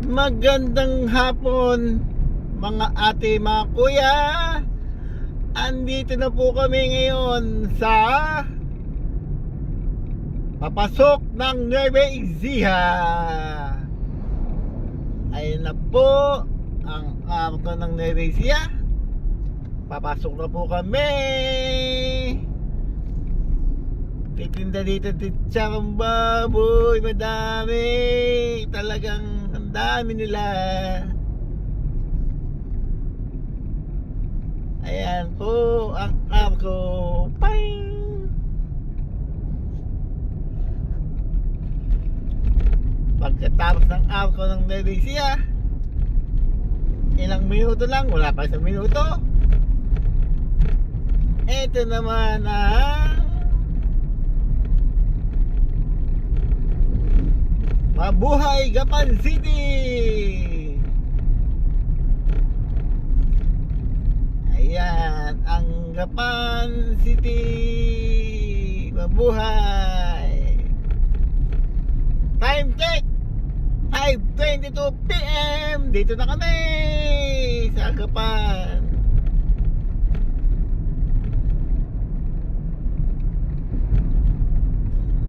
Magandang hapon mga ate, mga kuya. Andito na po kami ngayon sa papasok ng Nueva Ecija. Ayun na po ang arko ng Nueva Ecija. Papasok na po kami. Titinda dito titsang baboy, madami. Talagang ang dami nila. Ayan po ang arko. Ping! Pagkatapos ng arko ng Nueva Ecija, ilang minuto lang, wala pa isang minuto. Ito naman ang Mabuhay Gapan City. Ayan ang Gapan City. Mabuhay. Time check 5:22 PM. Dito na kami sa Gapan.